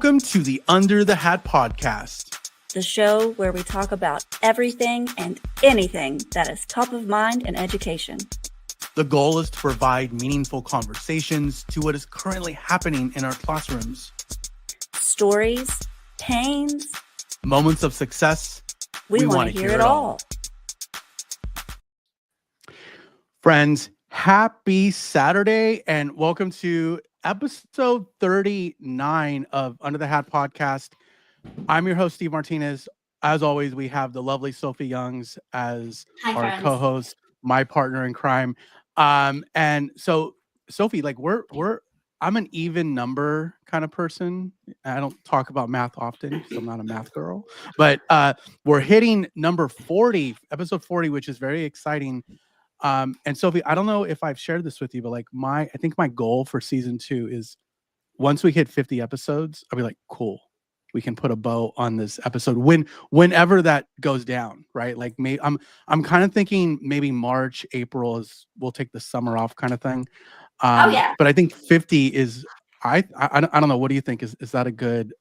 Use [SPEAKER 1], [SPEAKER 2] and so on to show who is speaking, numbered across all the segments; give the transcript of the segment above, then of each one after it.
[SPEAKER 1] Welcome to the Under the Hat podcast,
[SPEAKER 2] the show where we talk about everything and anything that is top of mind in education.
[SPEAKER 1] The goal is to provide meaningful conversations to what is currently happening in our classrooms.
[SPEAKER 2] Stories, pains,
[SPEAKER 1] moments of success.
[SPEAKER 2] We want to hear it all.
[SPEAKER 1] Friends, happy Saturday and welcome to episode 39 of Under the Hat podcast. I'm your host, Steve Martinez. As always, we have the lovely Sophie Youngs as our
[SPEAKER 3] friends.
[SPEAKER 1] Co-host, my partner in crime. And so Sophie, like I'm an even number kind of person. I don't talk about math often because I'm not a math girl, but we're hitting number 40, episode 40, which is very exciting. And Sophie, I don't know if I've shared this with you, but like I think my goal for season 2 is once we hit 50 episodes, I'll be like, cool, we can put a bow on this episode whenever that goes down, right? Like I'm kind of thinking maybe March, April we'll take the summer off kind of thing.
[SPEAKER 3] Yeah.
[SPEAKER 1] But I think 50 is, I don't know. What do you think? Is that a good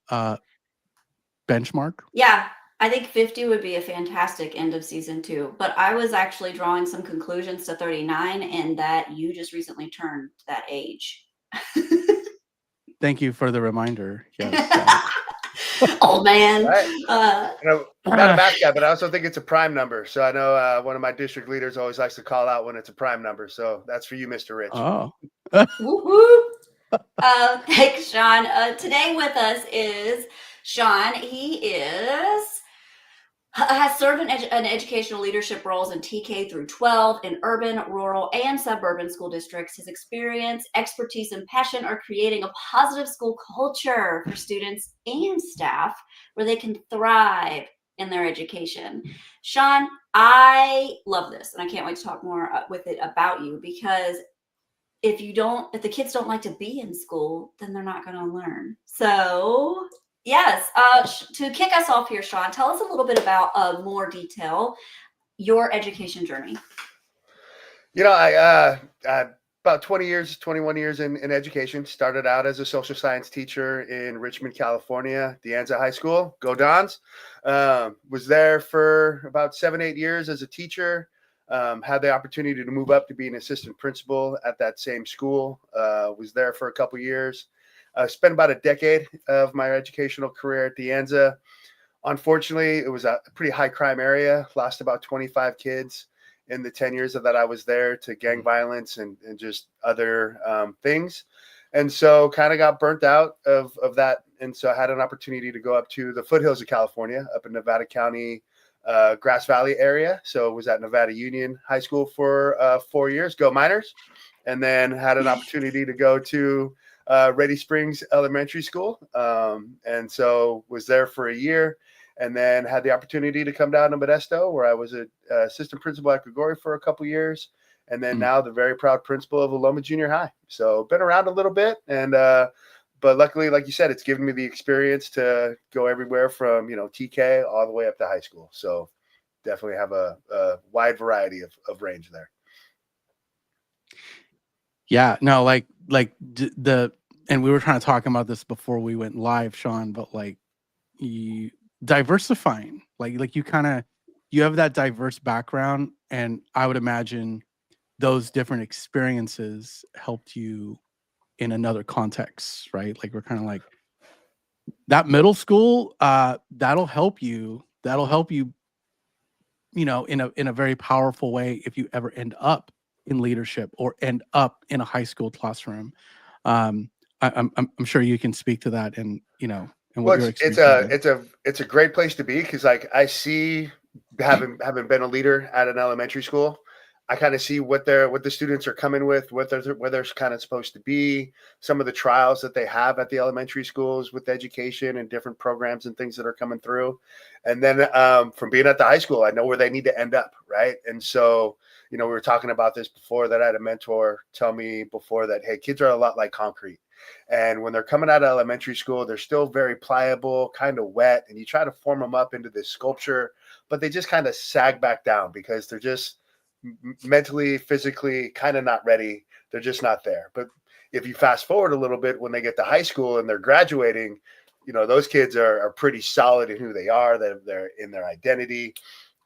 [SPEAKER 1] benchmark?
[SPEAKER 3] Yeah. I think 50 would be a fantastic end of season 2, but I was actually drawing some conclusions to 39 and that you just recently turned that age.
[SPEAKER 1] Thank you for the reminder. Yes.
[SPEAKER 3] Old man.
[SPEAKER 4] Right. I'm not a math guy, but I also think it's a prime number. So I know one of my district leaders always likes to call out when it's a prime number. So that's for you, Mr. Rich.
[SPEAKER 1] Oh.
[SPEAKER 3] Thanks, Shaun. Today with us is Shaun. He has served in educational leadership roles in TK through 12 in urban, rural, and suburban school districts. His experience, expertise, and passion are creating a positive school culture for students and staff where they can thrive in their education. Shaun, I love this, and I can't wait to talk more with it about you, because if the kids don't like to be in school, then they're not going to learn. So yes, to kick us off here, Shaun, tell us a little bit about more detail, your education journey.
[SPEAKER 4] You know, I about 21 years in education. Started out as a social science teacher in Richmond, California, De Anza High School. Go Dons. Was there for about 7-8 years as a teacher. Had the opportunity to move up to be an assistant principal at that same school. Was there for a couple years. Spent about a decade of my educational career at De Anza. Unfortunately, it was a pretty high crime area. Lost about 25 kids in the 10 years that I was there to gang violence and just other things. And so kind of got burnt out of that. And so I had an opportunity to go up to the foothills of California, up in Nevada County, Grass Valley area. So was at Nevada Union High School for 4 years, go Miners. And then had an opportunity to go to Ready Springs Elementary School. And so was there for a year and then had the opportunity to come down to Modesto, where I was an assistant principal at Gregory for a couple years. And then now the very proud principal of Aloma Junior High. So been around a little bit. And, but luckily, like you said, it's given me the experience to go everywhere from, TK all the way up to high school. So definitely have a wide variety of range there.
[SPEAKER 1] Yeah, no, and we were trying to talk about this before we went live, Shaun, but like you diversifying, like you have that diverse background, and I would imagine those different experiences helped you in another context, right? Like we're kind of like that middle school, that'll help you, in a very powerful way if you ever end up in leadership or end up in a high school classroom. I'm sure you can speak to that, and and what your experience is.
[SPEAKER 4] It's a great place to be, because like I see, having been a leader at an elementary school, I kind of see what the students are coming with, where they're kind of supposed to be, some of the trials that they have at the elementary schools with education and different programs and things that are coming through. And then from being at the high school, I know where they need to end up, right? And so, we were talking about this before, that I had a mentor tell me before that, hey, kids are a lot like concrete. And when they're coming out of elementary school, they're still very pliable, kind of wet, and you try to form them up into this sculpture, but they just kind of sag back down because they're just mentally, physically kind of not ready. They're just not there. But if you fast forward a little bit, when they get to high school and they're graduating, those kids are pretty solid in who they are, they're in their identity.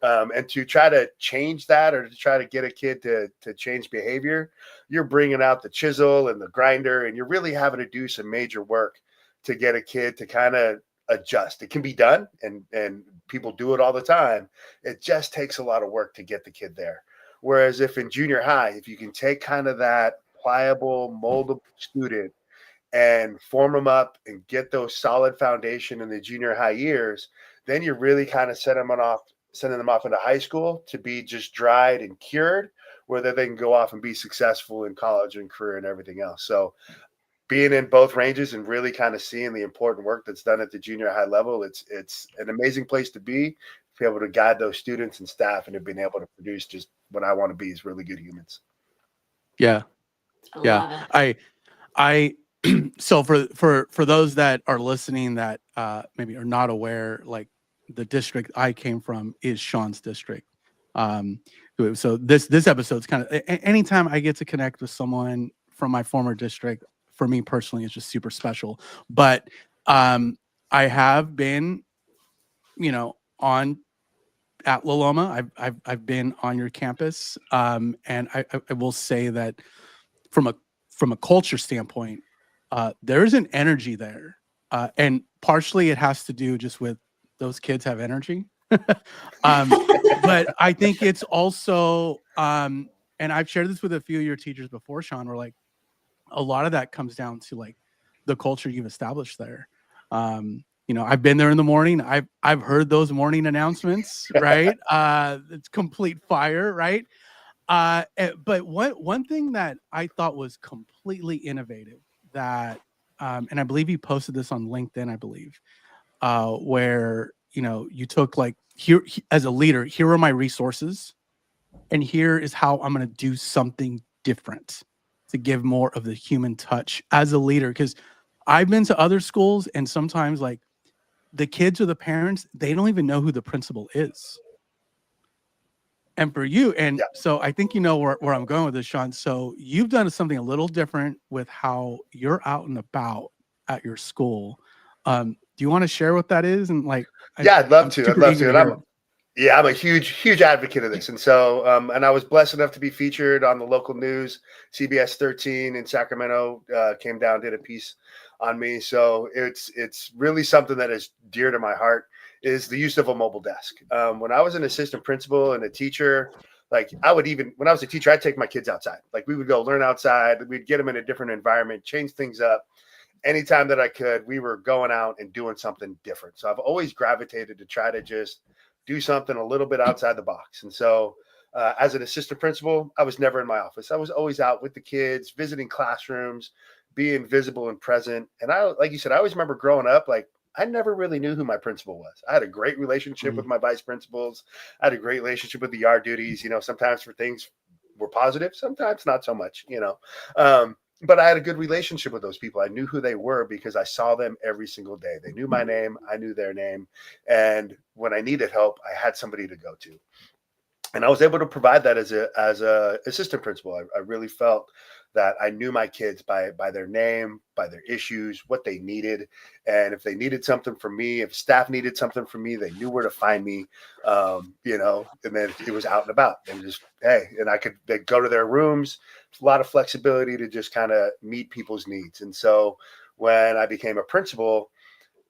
[SPEAKER 4] And to try to change that, or to try to get a kid to change behavior, you're bringing out the chisel and the grinder, and you're really having to do some major work to get a kid to kind of adjust. It can be done, and people do it all the time. It just takes a lot of work to get the kid there. Whereas if in junior high, if you can take kind of that pliable, moldable student and form them up and get those solid foundation in the junior high years, then you're really kind of sending them off into high school to be just dried and cured, whether they can go off and be successful in college and career and everything else. So being in both ranges and really kind of seeing the important work that's done at the junior high level, it's an amazing place to be able to guide those students and staff into being able to produce just what I want to be, is really good humans.
[SPEAKER 1] Yeah.
[SPEAKER 3] I
[SPEAKER 1] Yeah.
[SPEAKER 3] love it.
[SPEAKER 1] I so for those that are listening that maybe are not aware, like the district I came from is Shaun's district. So this episode's kind of anytime I get to connect with someone from my former district, for me personally, it's just super special. But I have been, on at La Loma. I've been on your campus, and I will say that from a culture standpoint, there's an energy there, and partially it has to do just with those kids have energy. But I think it's also, and I've shared this with a few of your teachers before, Shaun, where like a lot of that comes down to like the culture you've established there. I've been there in the morning. I've heard those morning announcements, right? It's complete fire, right? But one thing that I thought was completely innovative that, and I believe you posted this on LinkedIn, I believe, where you took like as a leader, here are my resources, and here is how I'm going to do something different to give more of the human touch as a leader. Because I've been to other schools, and sometimes like the kids or the parents, they don't even know who the principal is. And for you, and so I think you know where I'm going with this, Shaun. So you've done something a little different with how you're out and about at your school. Do you want to share what that is? And like,
[SPEAKER 4] Yeah, I'd love to.
[SPEAKER 1] Super eager to hear it.
[SPEAKER 4] I'm a huge advocate of this. And so, and I was blessed enough to be featured on the local news. CBS 13 in Sacramento came down, did a piece on me. So it's really something that is dear to my heart, is the use of a mobile desk. When I was an assistant principal and a teacher, like when I was a teacher, I'd take my kids outside. Like we would go learn outside. We'd get them in a different environment, change things up. Anytime that I could, we were going out and doing something different. So I've always gravitated to try to just do something a little bit outside the box. And so as an assistant principal, I was never in my office. I was always out with the kids, visiting classrooms, being visible and present. And like you said, I always remember growing up, like I never really knew who my principal was. I had a great relationship with my vice principals. I had a great relationship with the yard duties, sometimes for things were positive, sometimes not so much, but I had a good relationship with those people. I knew who they were because I saw them every single day. They knew my name. I knew their name. And when I needed help, I had somebody to go to. And I was able to provide that as a assistant principal. I really felt that I knew my kids by their name, by their issues, what they needed. And if they needed something from me, if staff needed something from me, they knew where to find me, and then it was out and about. And just, hey, and they'd go to their rooms. A lot of flexibility to just kind of meet people's needs. And so when I became a principal,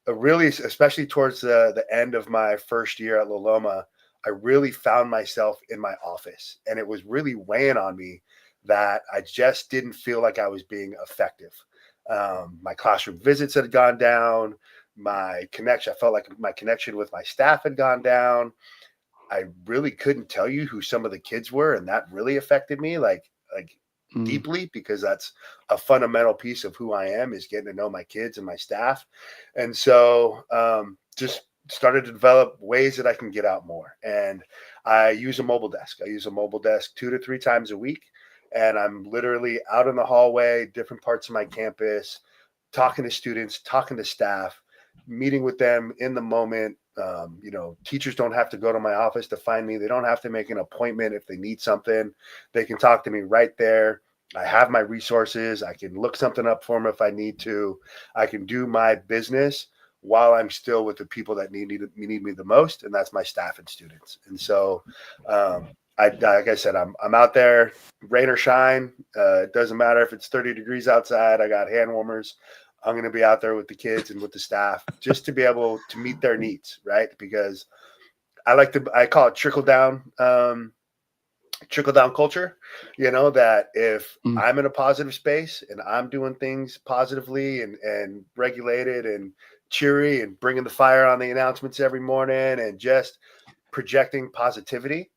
[SPEAKER 4] really, especially towards the end of my first year at La Loma, I really found myself in my office, and it was really weighing on me that I just didn't feel like I was being effective. My classroom visits had gone down. I felt like my connection with my staff had gone down. I really couldn't tell you who some of the kids were, and that really affected me deeply, because that's a fundamental piece of who I am, is getting to know my kids and my staff. And so just started to develop ways that I can get out more. And I use a mobile desk. I use a mobile desk 2 to 3 times a week. And I'm literally out in the hallway, different parts of my campus, talking to students, talking to staff, meeting with them in the moment. Teachers don't have to go to my office to find me. They don't have to make an appointment if they need something. They can talk to me right there. I have my resources. I can look something up for them if I need to. I can do my business while I'm still with the people that need me the most, and that's my staff and students. And so, like I said, I'm out there, rain or shine. It doesn't matter if it's 30 degrees outside. I got hand warmers. I'm going to be out there with the kids and with the staff just to be able to meet their needs, right? Because I call it trickle down culture, that if
[SPEAKER 1] Mm.
[SPEAKER 4] I'm in a positive space and I'm doing things positively and regulated and cheery and bringing the fire on the announcements every morning and just projecting positivity,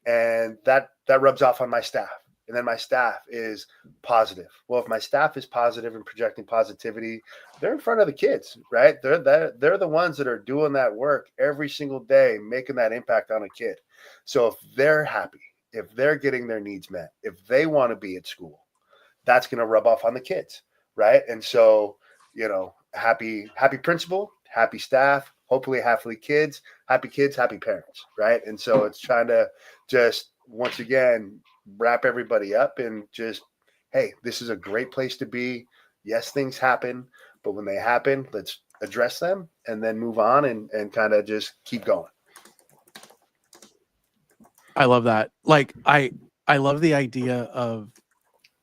[SPEAKER 4] and that rubs off on my staff, and then my staff is positive. Well, if my staff is positive and projecting positivity, they're in front of the kids, right? They're the ones that are doing that work every single day, making that impact on a kid. So if they're happy, if they're getting their needs met, if they want to be at school, that's going to rub off on the kids, right? And so, happy principal, happy staff, hopefully happy kids, happy parents, right? And so it's trying to just once again wrap everybody up and just, hey, this is a great place to be. Yes, things happen, but when they happen, let's address them and then move on and kind of just keep going.
[SPEAKER 1] I love that. Like I love the idea of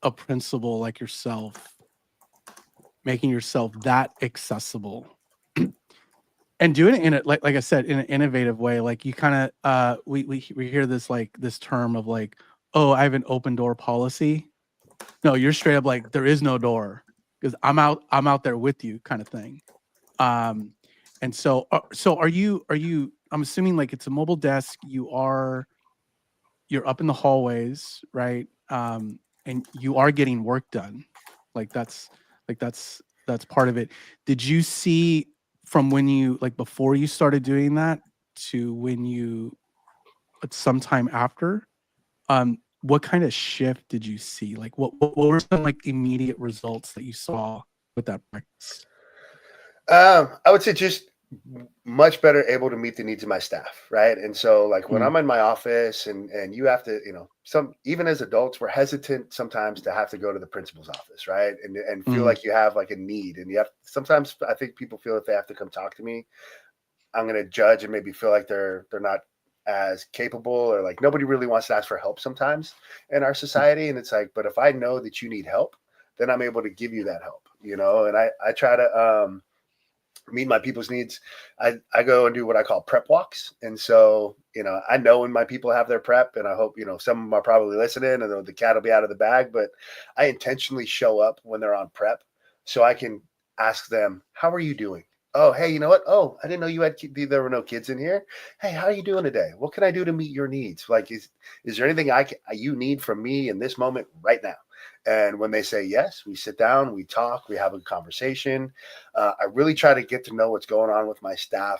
[SPEAKER 1] a principal like yourself making yourself that accessible and doing it in a like I said, in an innovative way. Like you kind of we hear this like this term of like, oh, I have an open door policy. No, you're straight up like there is no door because I'm out there with you kind of thing. Um and so are you I'm assuming like it's a mobile desk, you're up in the hallways, right? And you are getting work done. Like that's that's part of it. Did you see from when you like before you started doing that to when you sometime after? What kind of shift did you see? Like what were some like immediate results that you saw with that practice?
[SPEAKER 4] I would say just much better able to meet the needs of my staff, right? And so, like when
[SPEAKER 1] Mm,
[SPEAKER 4] I'm in my office, and you have to, some even as adults, we're hesitant sometimes to have to go to the principal's office, right? And feel
[SPEAKER 1] mm,
[SPEAKER 4] like you have like a need, and you have sometimes I think people feel that they have to come talk to me. I'm going to judge and maybe feel like they're not as capable, or like nobody really wants to ask for help sometimes in our society. And it's like, but if I know that you need help, then I'm able to give you that help, and I try to meet my people's needs. I go and do what I call prep walks. And so, I know when my people have their prep, and I hope, some of them are probably listening and the cat will be out of the bag, but I intentionally show up when they're on prep so I can ask them, how are you doing? Oh, hey, you know what? Oh, I didn't know there were no kids in here. Hey, how are you doing today? What can I do to meet your needs? Like, is there anything you need from me in this moment right now? And when they say yes, we sit down, we talk, we have a conversation. I really try to get to know what's going on with my staff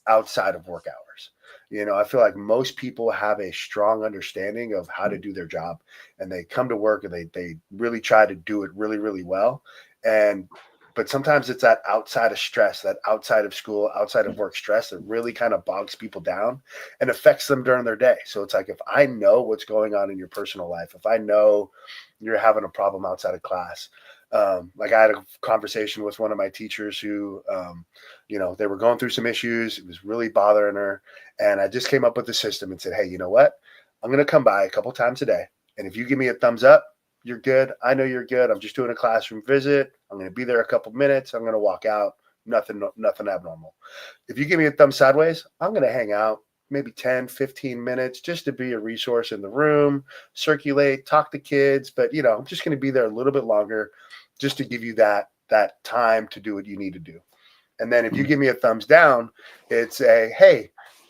[SPEAKER 4] outside of work hours. I feel like most people have a strong understanding of how to do their job, and they come to work and they really try to do it really, really well. But sometimes it's that outside of stress, that outside of school, outside of work stress that really kind of bogs people down and affects them during their day. So it's like, if I know what's going on in your personal life, if I know you're having a problem outside of class, like I had a conversation with one of my teachers who, they were going through some issues. It was really bothering her. And I just came up with the system and said, hey, you know what? I'm going to come by a couple times a day. And if you give me a thumbs up, you're good. I know you're good. I'm just doing a classroom visit. I'm going to be there a couple minutes. I'm going to walk out. Nothing abnormal. If you give me a thumb sideways, I'm going to hang out maybe 10, 15 minutes just to be a resource in the room, circulate, talk to kids. But, I'm just going to be there a little bit longer just to give you that time to do what you need to do. And then if you
[SPEAKER 1] mm,
[SPEAKER 4] give me a thumbs down, it's hey,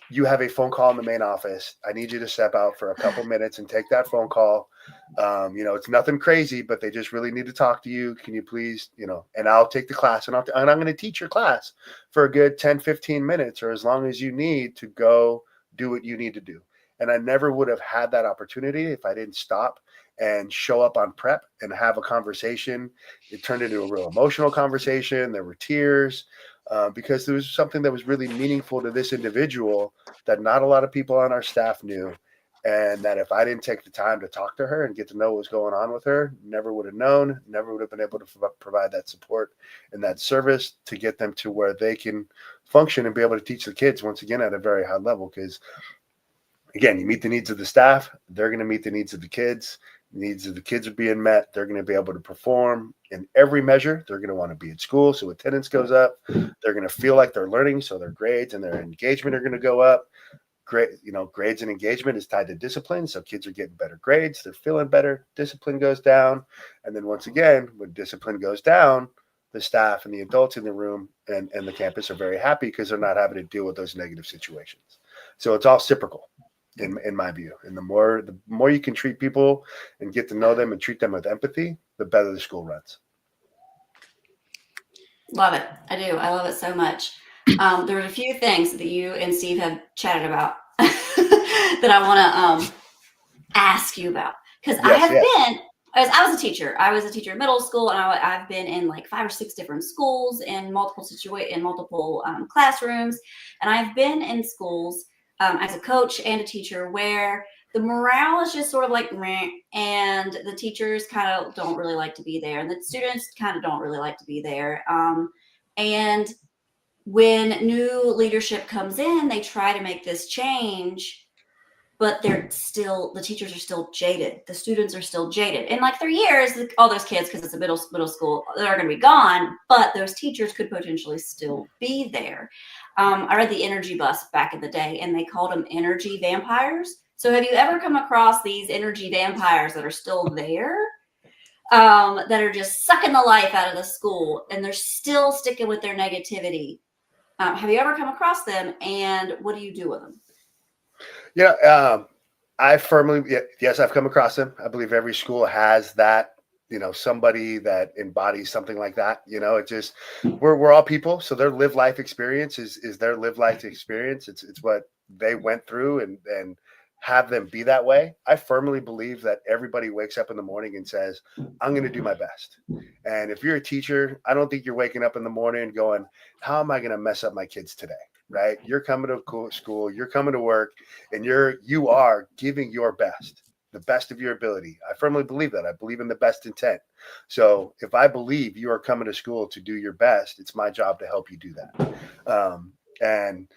[SPEAKER 4] you have a phone call in the main office. I need you to step out for a couple minutes and take that phone call. It's nothing crazy, but they just really need to talk to you. Can you please, and I'll take the class, and I'm going to teach your class for a good 10, 15 minutes, or as long as you need to go do what you need to do. And I never would have had that opportunity if I didn't stop and show up on prep and have a conversation. It turned into a real emotional conversation. There were tears because there was something that was really meaningful to this individual that not a lot of people on our staff knew. And that if I didn't take the time to talk to her and get to know what was going on with her, never would have known, never would have been able to provide that support and that service to get them to where they can function and be able to teach the kids once again at a very high level. Because again, you meet the needs of the staff, they're going to meet the needs of the kids. The needs of the kids are being met. They're going to be able to perform in every measure. They're going to want to be at school, so attendance goes up. They're going to feel like they're learning, so their grades and their engagement are going to go up. Grades and engagement is tied to discipline. So kids are getting better grades. They're feeling better. Discipline goes down. And then once again, when discipline goes down, the staff and the adults in the room and the campus are very happy because they're not having to deal with those negative situations. So it's all reciprocal in my view. And the more you can treat people and get to know them and treat them with empathy, the better the school runs.
[SPEAKER 3] Love it. I do. I love it so much. There were a few things that you and Steve have chatted about that I want to ask you about, because I have been, as I was a teacher. I was a teacher in middle school, and I've been in like 5 or 6 different schools in multiple classrooms, and I've been in schools as a coach and a teacher where the morale is just sort of like meh, and the teachers kind of don't really like to be there, and the students kind of don't really like to be there. And when new leadership comes in, they try to make this change, but the teachers are still jaded. The students are still jaded. In like 3 years, all those kids, because it's a middle school, they're going to be gone, but those teachers could potentially still be there. I read the Energy Bus back in the day, and they called them energy vampires. So have you ever come across these energy vampires that are still there, that are just sucking the life out of the school, and they're still sticking with their negativity? Have you ever come across them, and what do you do with them?
[SPEAKER 4] Yes, I've come across them. I believe every school has that, somebody that embodies something like that. It just, we're all people. So their live life experience is their live life experience. It's what they went through, and have them be that way. I firmly believe that everybody wakes up in the morning and says, I'm going to do my best. And if you're a teacher, I don't think you're waking up in the morning going, how am I going to mess up my kids today? Right? You're coming to school, you're coming to work, and you are giving your best, the best of your ability. I firmly believe that. I believe in the best intent. So if I believe you are coming to school to do your best, it's my job to help you do that. And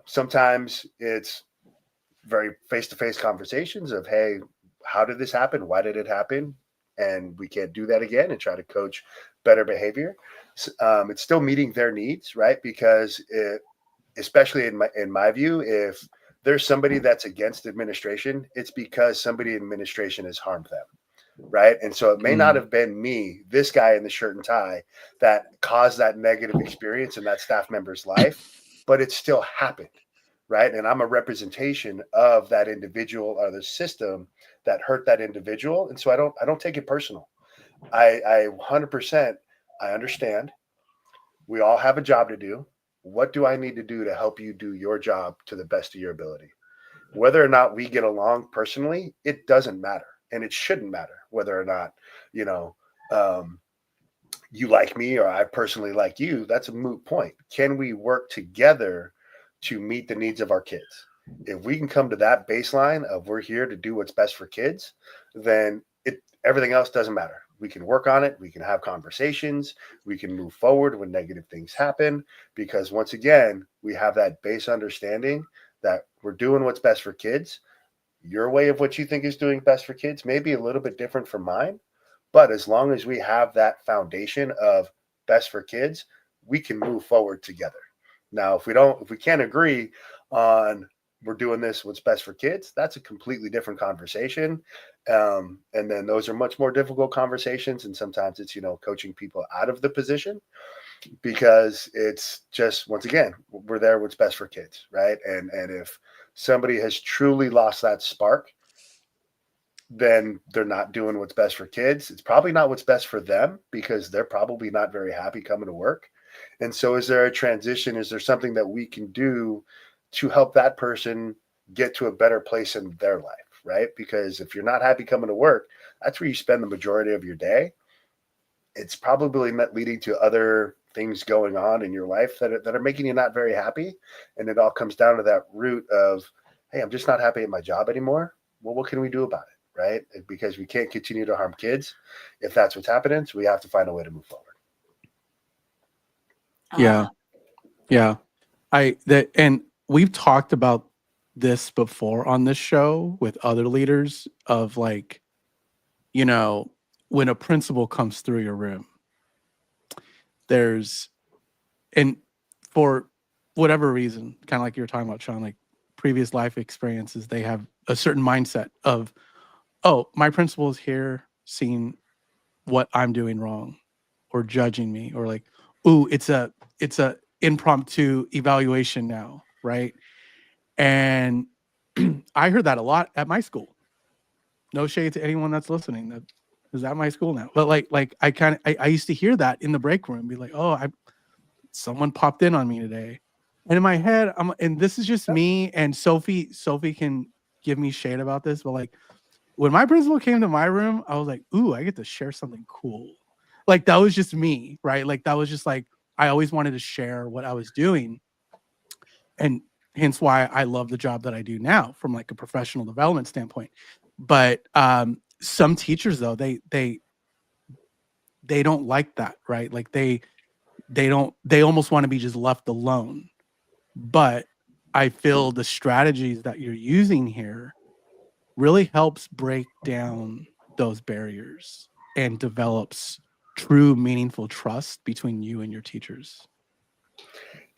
[SPEAKER 4] sometimes it's very face-to-face conversations of, hey, how did this happen? Why did it happen? And we can't do that again, and try to coach better behavior. It's still meeting their needs, right? Because especially in my view, if there's somebody that's against administration, it's because somebody in administration has harmed them, right? And so it may not have been me, this guy in the shirt and tie, that caused that negative experience in that staff member's life, but it still happened, right? And I'm a representation of that individual or the system that hurt that individual, and so I don't take it personal. I 100%, I understand. We all have a job to do. What do I need to do to help you do your job to the best of your ability? Whether or not we get along personally, it doesn't matter. And it shouldn't matter whether or not, you like me or I personally like you. That's a moot point. Can we work together to meet the needs of our kids? If we can come to that baseline of we're here to do what's best for kids, then everything else doesn't matter. We can work on it. We can have conversations. We can move forward when negative things happen, because once again, we have that base understanding that we're doing what's best for kids. Your way of what you think is doing best for kids may be a little bit different from mine, but as long as we have that foundation of best for kids, we can move forward together. Now, if we can't agree on we're doing this what's best for kids, that's a completely different conversation. And then those are much more difficult conversations. And sometimes it's, coaching people out of the position, because it's just, once again, we're there what's best for kids, right? And if somebody has truly lost that spark, then they're not doing what's best for kids. It's probably not what's best for them, because they're probably not very happy coming to work. And so is there a transition? Is there something that we can do to help that person get to a better place in their life, right? Because if you're not happy coming to work, that's where you spend the majority of your day. It's probably not leading to other things going on in your life that are making you not very happy. And it all comes down to that root of, hey, I'm just not happy at my job anymore. well, what can we do about it, right? Because we can't continue to harm kids if that's what's happening. So we have to find a way to move forward.
[SPEAKER 1] Yeah. Yeah. And we've talked about this before on this show with other leaders of like, you know, when a principal comes through your room, and for whatever reason, kind of like you were talking about, Shaun, like previous life experiences, they have a certain mindset of, oh, my principal is here seeing what I'm doing wrong or judging me, or like, ooh, it's a impromptu evaluation now, right? And I heard that a lot at my school. No shade to anyone that's listening that is at my school now. But like I used to hear that in the break room, be like, oh, someone popped in on me today. And in my head, and this is just me, and Sophie can give me shade about this, but like when my principal came to my room, I was like, ooh, I get to share something cool. Like that was just me, right? Like that was just like I always wanted to share what I was doing. And hence why I love the job that I do now from like a professional development standpoint. But some teachers though, they don't like that, right? Like they almost want to be just left alone. But I feel the strategies that you're using here really helps break down those barriers and develops true meaningful trust between you and your teachers.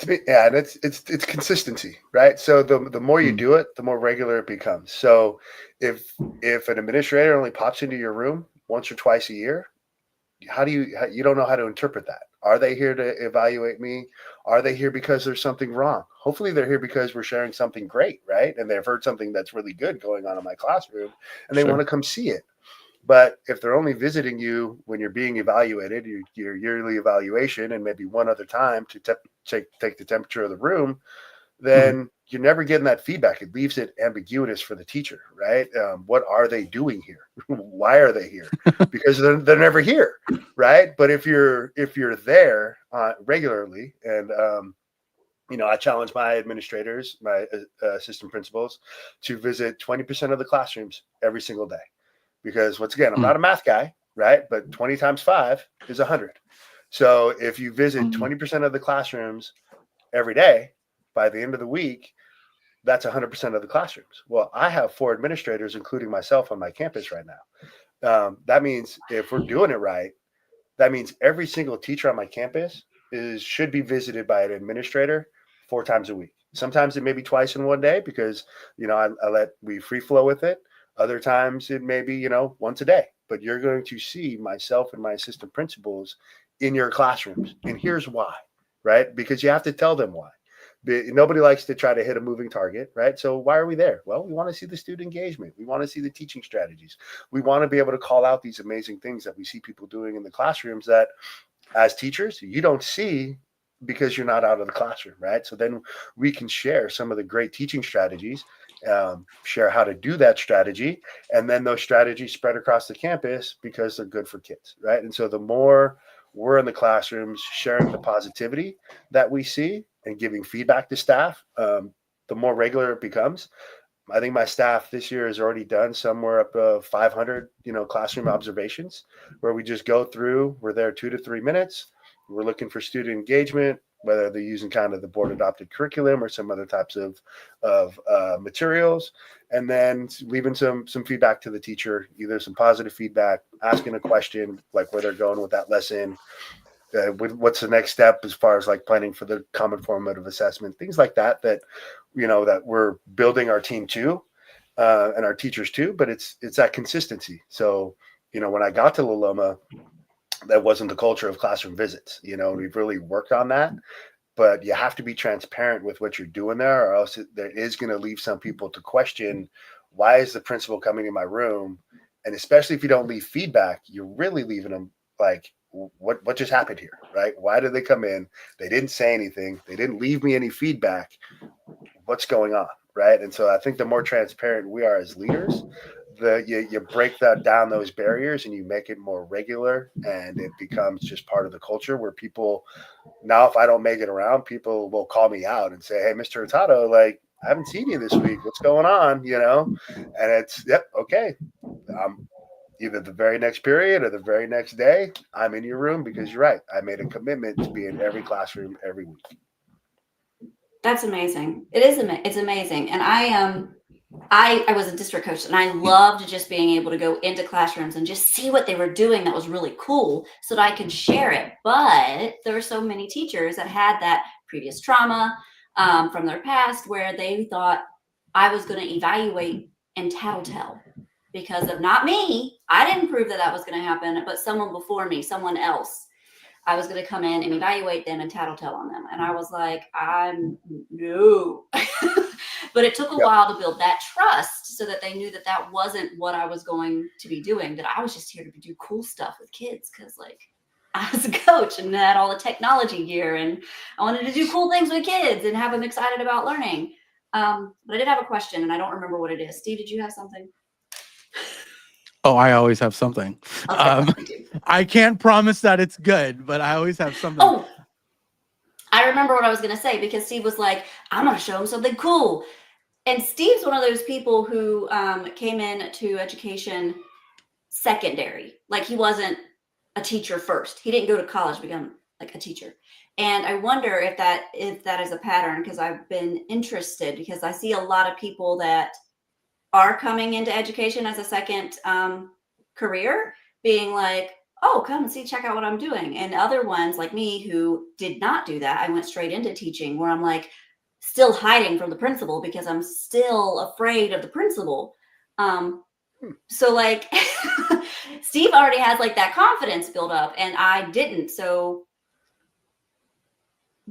[SPEAKER 4] Yeah, and it's consistency, right? So the more you do it, the more regular it becomes. So if an administrator only pops into your room once or twice a year, you don't know how to interpret that. Are they here to evaluate me? Are they here because there's something wrong? Hopefully they're here because we're sharing something great, right? And they've heard something that's really good going on in my classroom, and they want to come see it. But if they're only visiting you when you're being evaluated, your yearly evaluation, and maybe one other time to take the temperature of the room, then you're never getting that feedback. It leaves it ambiguous for the teacher, right? What are they doing here? Why are they here? Because they're never here, right? But if you're there regularly, and I challenge my administrators, my assistant principals, to visit 20% of the classrooms every single day. Because once again, I'm not a math guy, right? But 20 times 5 is 100. So if you visit 20% of the classrooms every day, by the end of the week, that's 100% of the classrooms. Well, I have 4 administrators, including myself, on my campus right now. That means if we're doing it right, that means every single teacher on my campus should be visited by an administrator 4 times a week. Sometimes it may be twice in one day because, we free flow with it. Other times it may be, once a day. But you're going to see myself and my assistant principals in your classrooms. And here's why, right? Because you have to tell them why. Nobody likes to try to hit a moving target, right? So why are we there? Well, we want to see the student engagement. We want to see the teaching strategies. We want to be able to call out these amazing things that we see people doing in the classrooms that as teachers, you don't see because you're not out of the classroom, right? So then we can share some of the great teaching strategies, share how to do that strategy, and then those strategies spread across the campus because they're good for kids, right? And so the more we're in the classrooms sharing the positivity that we see and giving feedback to staff, the more regular it becomes. I think my staff this year has already done somewhere up to 500, classroom observations where we just go through. We're there 2 to 3 minutes. We're looking for student engagement, whether they're using kind of the board adopted curriculum or some other types of materials, and then leaving some feedback to the teacher, either some positive feedback, asking a question like where they're going with that lesson. What's the next step as far as like planning for the common formative assessment, things like that that we're building our team to and our teachers too, but it's that consistency. So when I got to La Loma, that wasn't the culture of classroom visits. We've really worked on that, but you have to be transparent with what you're doing there, or else there is going to leave some people to question, why is the principal coming in my room? And especially if you don't leave feedback, you're really leaving them like, what just happened here, right? Why did they come in? They didn't say anything. They didn't leave me any feedback. What's going on, right? And so I think the more transparent we are as leaders, you break that down, those barriers, and you make it more regular, and it becomes just part of the culture where people now, if I don't make it around, people will call me out and say, "Hey, Mr. Hurtado, like I haven't seen you this week. What's going on?" And it's yep, okay. I'm either the very next period or the very next day. I'm in your room because you're right. I made a commitment to be in every classroom every week.
[SPEAKER 3] That's amazing. It's amazing. And I was a district coach, and I loved just being able to go into classrooms and just see what they were doing that was really cool so that I could share it. But there were so many teachers that had that previous trauma from their past where they thought I was going to evaluate and tattletale because of not me. I didn't prove that that was going to happen, but someone before me, someone else. I was going to come in and evaluate them and tattletale on them. And I was like, I'm no. But it took a while to build that trust so that they knew that that wasn't what I was going to be doing, that I was just here to do cool stuff with kids. Cause like I was a coach and had all the technology gear and I wanted to do cool things with kids and have them excited about learning. But I did have a question and I don't remember what it is. Steve, did you have something?
[SPEAKER 1] Oh, I always have something.
[SPEAKER 3] Okay,
[SPEAKER 1] I can't promise that it's good, but I always have something.
[SPEAKER 3] Oh, I remember what I was going to say because Steve was like, I'm going to show him something cool. And Steve's one of those people who came into education secondary. Like he wasn't a teacher first. He didn't go to college to become like a teacher. And I wonder if that is a pattern because I've been interested because I see a lot of people that are coming into education as a second career being like, oh, come and see, check out what I'm doing. And other ones like me who did not do that, I went straight into teaching where I'm like still hiding from the principal because I'm still afraid of the principal. So like Steve already has like that confidence built up and I didn't. So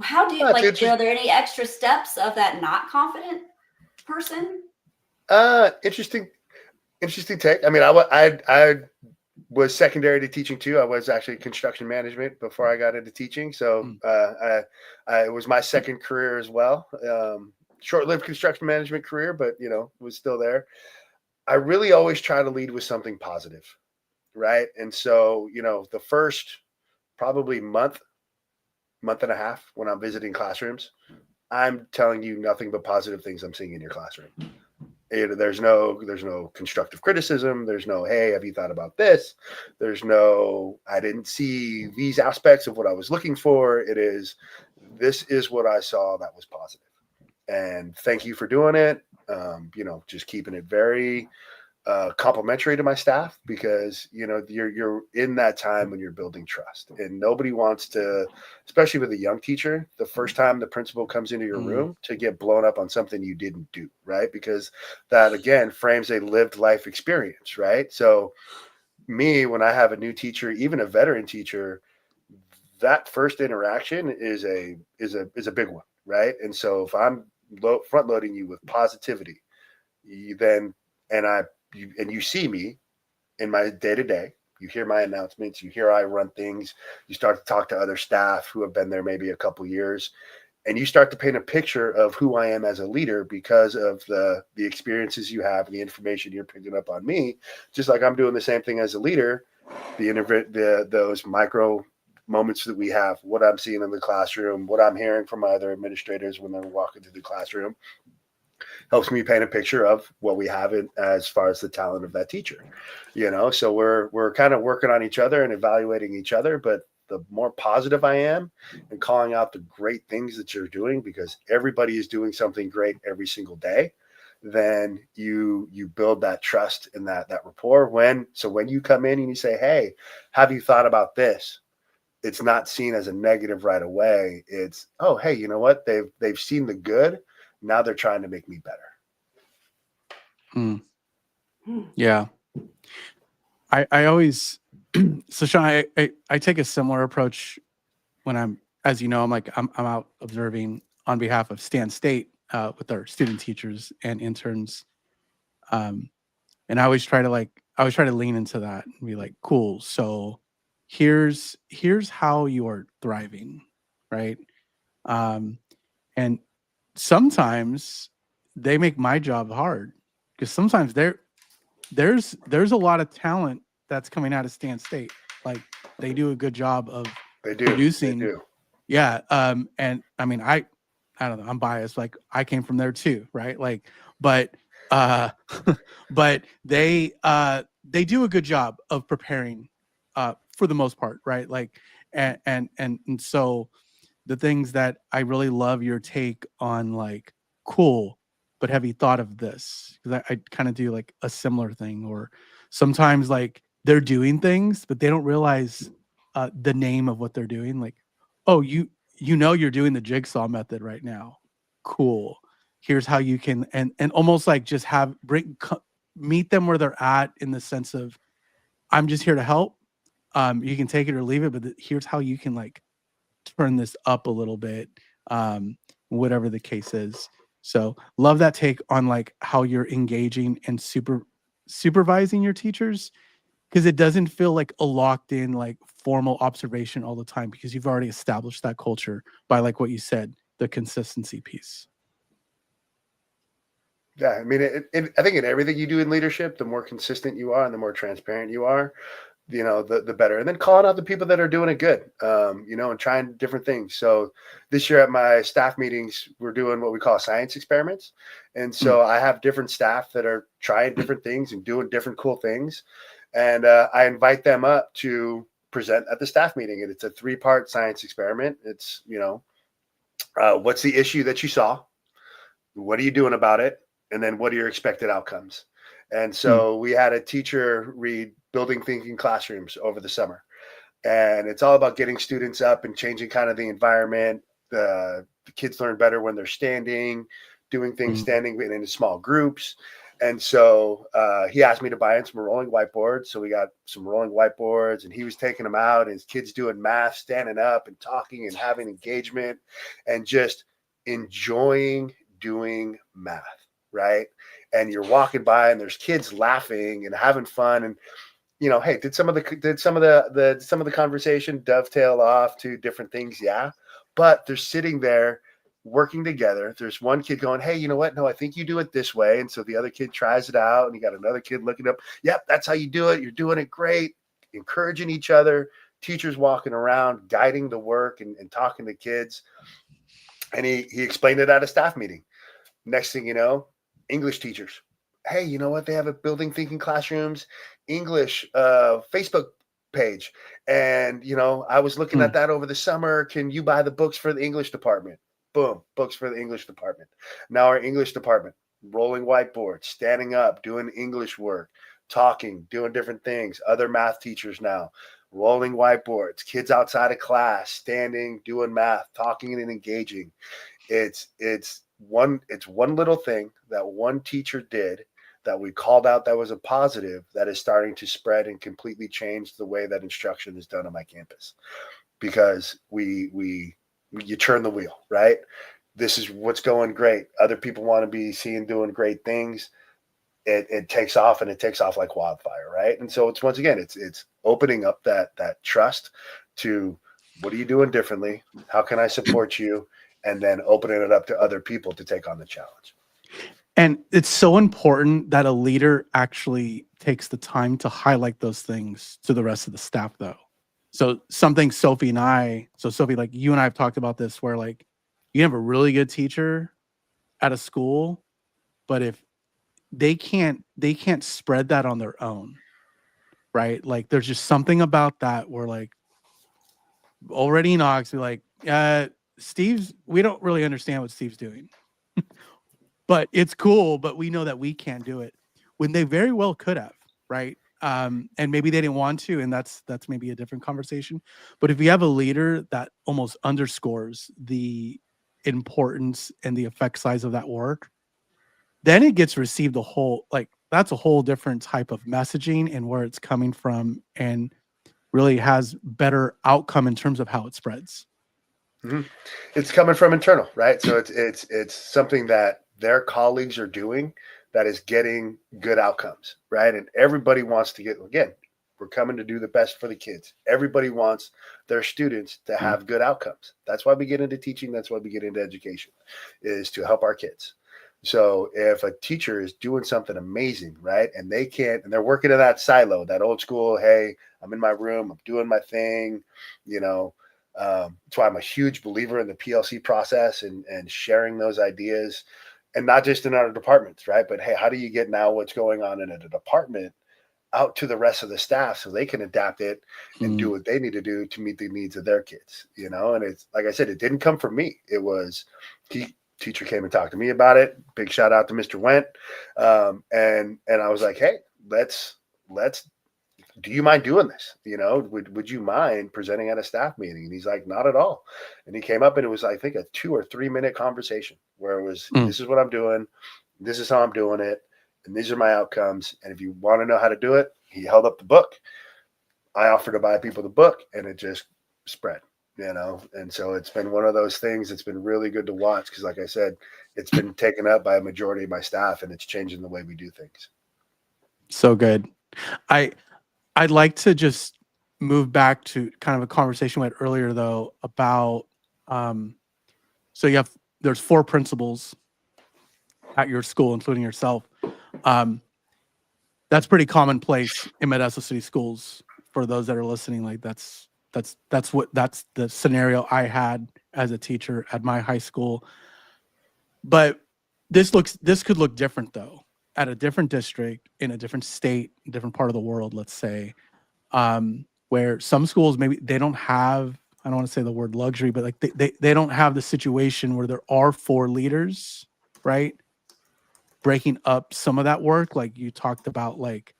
[SPEAKER 3] how do you like, are there any extra steps of that not confident person?
[SPEAKER 4] Interesting take. I mean, I was secondary to teaching too. I was actually construction management before I got into teaching. So it was my second career as well. Short-lived construction management career, but was still there. I really always try to lead with something positive, right? And so the first probably month and a half when I'm visiting classrooms, I'm telling you nothing but positive things I'm seeing in your classroom. There's no constructive criticism. There's no, hey, have you thought about this? There's no, I didn't see these aspects of what I was looking for. It is, this is what I saw that was positive. And thank you for doing it. Just keeping it very complimentary to my staff because you're in that time when you're building trust, and nobody wants to, especially with a young teacher, the first time the principal comes into your room to get blown up on something you didn't do, right? Because that again frames a lived life experience, right? So me, when I have a new teacher, even a veteran teacher, that first interaction is a big one, right? And so if I'm front loading you with positivity, you see me in my day-to-day, you hear my announcements, you hear I run things, you start to talk to other staff who have been there maybe a couple years, and you start to paint a picture of who I am as a leader because of the experiences you have and the information you're picking up on me, just like I'm doing the same thing as a leader. Those micro moments that we have, what I'm seeing in the classroom, what I'm hearing from my other administrators when they're walking through the classroom, helps me paint a picture of what we have as far as the talent of that teacher, so we're kind of working on each other and evaluating each other. But the more positive I am and calling out the great things that you're doing, because everybody is doing something great every single day, then you build that trust and that rapport. When you come in and you say, hey, have you thought about this? It's not seen as a negative right away. It's, oh, hey, you know what? They've seen the good. Now they're trying to make me better.
[SPEAKER 1] Yeah. I always, so Shaun, I take a similar approach when I'm out observing on behalf of Stan State with our student teachers and interns. And I always try to lean into that and be like, cool. So here's how you are thriving. Right. And sometimes they make my job hard because sometimes there's a lot of talent that's coming out of Stan State. Like they do a good job of
[SPEAKER 4] They do.
[SPEAKER 1] producing.
[SPEAKER 4] They do.
[SPEAKER 1] Yeah. And I mean, I don't know, I'm biased. Like I came from there too, right? Like, but but they do a good job of preparing for the most part, right? Like and so the things that I really love your take on, like, cool, but have you thought of this? Because I kind of do like a similar thing, or sometimes like they're doing things, but they don't realize the name of what they're doing. Like, oh, you're doing the jigsaw method right now. Cool. Here's how you can, and almost like just meet them where they're at, in the sense of, I'm just here to help. You can take it or leave it, but here's how you can like turn this up a little bit, whatever the case is. So love that take on like how you're engaging and supervising your teachers, because it doesn't feel like a locked in like formal observation all the time, because you've already established that culture by, like what you said, the consistency piece.
[SPEAKER 4] Yeah, I mean, I think in everything you do in leadership, the more consistent you are and the more transparent you are, the better. And then calling out the people that are doing it good, and trying different things. So this year at my staff meetings, we're doing what we call science experiments. And so I have different staff that are trying different things and doing different cool things. And I invite them up to present at the staff meeting. And it's a 3-part science experiment. It's, what's the issue that you saw? What are you doing about it? And then what are your expected outcomes? And so we had a teacher read Building Thinking Classrooms over the summer. And it's all about getting students up and changing kind of the environment. The kids learn better when they're standing, doing things standing in small groups. And so he asked me to buy in some rolling whiteboards. So we got some rolling whiteboards, and he was taking them out, and his kids doing math, standing up and talking and having engagement and just enjoying doing math. Right. And you're walking by and there's kids laughing and having fun. And, hey, did some of the conversation dovetail off to different things? Yeah. But they're sitting there working together. There's one kid going, hey, you know what? No, I think you do it this way. And so the other kid tries it out, and you got another kid looking up. Yep, that's how you do it. You're doing it great. Encouraging each other, teachers walking around, guiding the work and talking to kids. And he explained it at a staff meeting. Next thing you know, English teachers. Hey, you know what? They have a Building Thinking Classrooms English Facebook page. And, I was looking at that over the summer. Can you buy the books for the English department? Boom, books for the English department. Now our English department, rolling whiteboards, standing up, doing English work, talking, doing different things. Other math teachers now, rolling whiteboards, kids outside of class, standing, doing math, talking and engaging. It's one little thing that one teacher did that we called out that was a positive, that is starting to spread and completely change the way that instruction is done on my campus, because you turn the wheel, right? This is what's going great. Other people want to be seen doing great things. It takes off, and it takes off like wildfire, right? And so it's, once again, it's opening up that trust to, what are you doing differently? How can I support you? And then opening it up to other people to take on the challenge.
[SPEAKER 1] And it's so important that a leader actually takes the time to highlight those things to the rest of the staff, though. So something Sophie, like you and I have talked about this, where like you have a really good teacher at a school, but if they can't spread that on their own, right? Like there's just something about that where, like, already Knox be like, we don't really understand what Steve's doing. But it's cool, but we know that we can't do it, when they very well could have, right? And maybe they didn't want to, and that's maybe a different conversation. But if you have a leader that almost underscores the importance and the effect size of that work, then it gets received that's a whole different type of messaging and where it's coming from, and really has better outcome in terms of how it spreads.
[SPEAKER 4] Mm-hmm. It's coming from internal, right? So it's something that their colleagues are doing that is getting good outcomes, right? And everybody wants to again, we're coming to do the best for the kids. Everybody wants their students to have good outcomes. That's why we get into teaching. That's why we get into education, is to help our kids. So if a teacher is doing something amazing, right, and they're working in that silo, that old school, hey, I'm in my room, I'm doing my thing, you know, that's why I'm a huge believer in the PLC process and sharing those ideas, and not just in our departments, right? But hey, how do you get now what's going on in a department out to the rest of the staff so they can adapt it and do what they need to do to meet the needs of their kids, you know? And it's like I said, it didn't come from me. It was teacher came and talked to me about it. Big shout out to Mr. Went. And I was like, hey, let's do you mind doing this? You know, would you mind presenting at a staff meeting? And he's like, not at all. And he came up and it was, I think, a 2 or 3 minute conversation where it was, this is what I'm doing, this is how I'm doing it, and these are my outcomes. And if you want to know how to do it, he held up the book. I offered to buy people the book, and it just spread, you know. And so it's been one of those things that's been really good to watch because, like I said, it's been taken up by a majority of my staff, and it's changing the way we do things.
[SPEAKER 1] So good. I'd like to just move back to kind of a conversation we had earlier, though, about so there's 4 principals at your school, including yourself. That's pretty commonplace in Modesto City schools. For those that are listening, like that's the scenario I had as a teacher at my high school. But this could look different though at a different district in a different state, different part of the world, let's say, where some schools maybe they don't have, I don't want to say the word luxury, but like they don't have the situation where there are 4 leaders, right? Breaking up some of that work, like you talked about, like,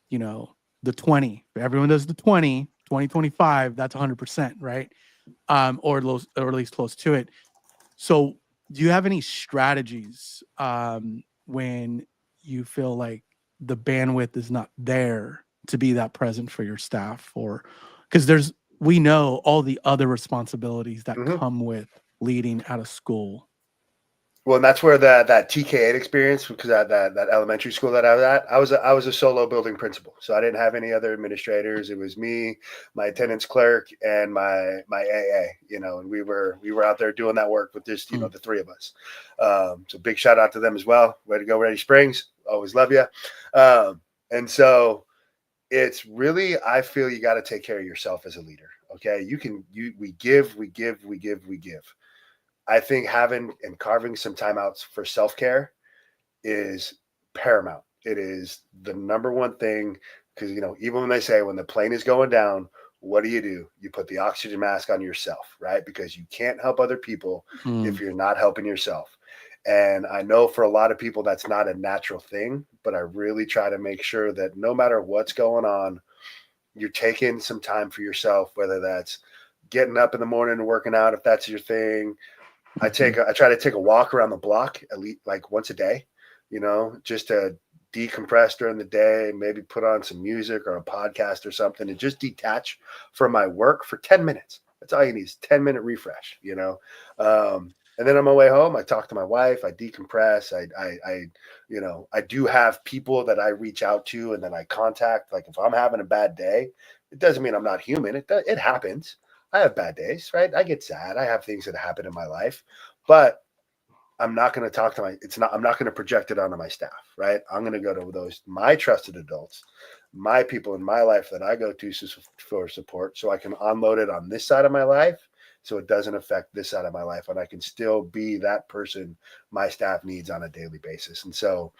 [SPEAKER 1] you know, the 20, everyone does the 20, 25, that's 100%, right? Or at least close to it. So do you have any strategies when you feel like the bandwidth is not there to be that present for your staff? Or because we know all the other responsibilities that come with leading at a school.
[SPEAKER 4] Well, and that's where that TK8 experience, because that elementary school that I was at, I was a solo building principal, so I didn't have any other administrators. It was me, my attendance clerk, and my AA. You know, and we were out there doing that work with just the 3 of us. So big shout out to them as well. Way to go, Ready Springs. Always love you. And so it's really, I feel you got to take care of yourself as a leader. Okay, we give. I think having and carving some time out for self-care is paramount. It is the number one thing because, even when they say when the plane is going down, what do? You put the oxygen mask on yourself, right? Because you can't help other people if you're not helping yourself. And I know for a lot of people, that's not a natural thing, but I really try to make sure that no matter what's going on, you're taking some time for yourself, whether that's getting up in the morning and working out, if that's your thing. I try to take a walk around the block at least like once a day, just to decompress during the day, maybe put on some music or a podcast or something and just detach from my work for 10 minutes. That's all you need is 10-minute refresh, and then on my way home, I talk to my wife, I decompress. I do have people that I reach out to and then I contact. Like if I'm having a bad day, it doesn't mean I'm not human. It happens. I have bad days, right? I get sad. I have things that happen in my life, but I'm not going to talk to I'm not going to project it onto my staff, right? I'm going to go to my trusted adults, my people in my life that I go to for support so I can unload it on this side of my life so it doesn't affect this side of my life. And I can still be that person my staff needs on a daily basis. And so,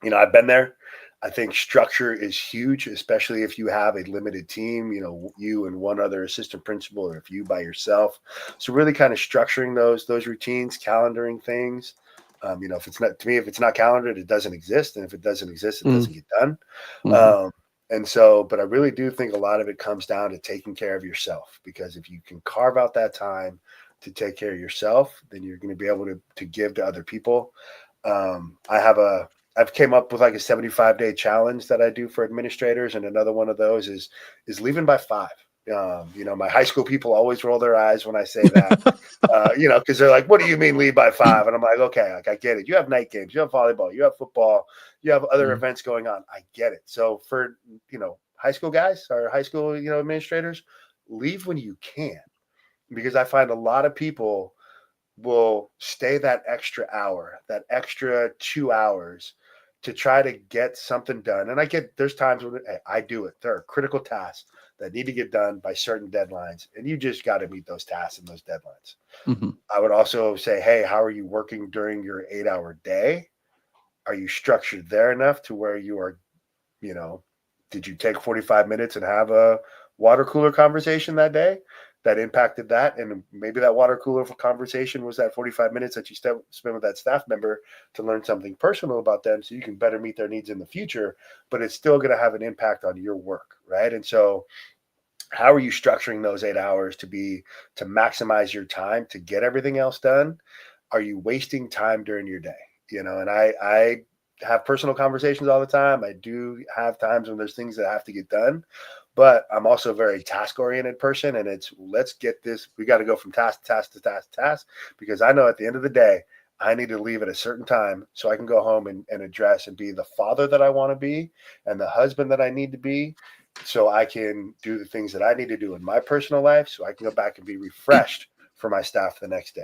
[SPEAKER 4] I've been there. I think structure is huge, especially if you have a limited team, you and one other assistant principal, or if you by yourself. So really kind of structuring those routines, calendaring things. If it's not, to me, if it's not calendared, it doesn't exist. And if it doesn't exist, it doesn't get done. But I really do think a lot of it comes down to taking care of yourself, because if you can carve out that time to take care of yourself, then you're going to be able to give to other people. I've came up with like a 75-day challenge that I do for administrators. And another one of those is leaving by 5. My high school people always roll their eyes when I say that, because they're like, what do you mean leave by 5? And I'm like, okay, like I get it. You have night games, you have volleyball, you have football, you have other events going on. I get it. So for, high school guys or high school, administrators, leave when you can, because I find a lot of people will stay that extra hour, that extra 2 hours to try to get something done. And I get there's times when I do it. There are critical tasks that need to get done by certain deadlines, and you just got to meet those tasks and those deadlines.
[SPEAKER 1] Mm-hmm.
[SPEAKER 4] I would also say, hey, how are you working during your 8 hour day? Are you structured there enough to where you are, you know, did you take 45 minutes and have a water cooler conversation that day that impacted that? And maybe that water cooler conversation was that 45 minutes that you spent with that staff member to learn something personal about them so you can better meet their needs in the future, but it's still going to have an impact on your work, right? And so how are you structuring those 8 hours to maximize your time to get everything else done? Are you wasting time during your day? And I have personal conversations all the time. I do have times when there's things that have to get done, but I'm also a very task oriented person. And it's, let's get this, we got to go from task to task to task to task, because I know at the end of the day, I need to leave at a certain time so I can go home and address and be the father that I want to be and the husband that I need to be, so I can do the things that I need to do in my personal life so I can go back and be refreshed for my staff the next day.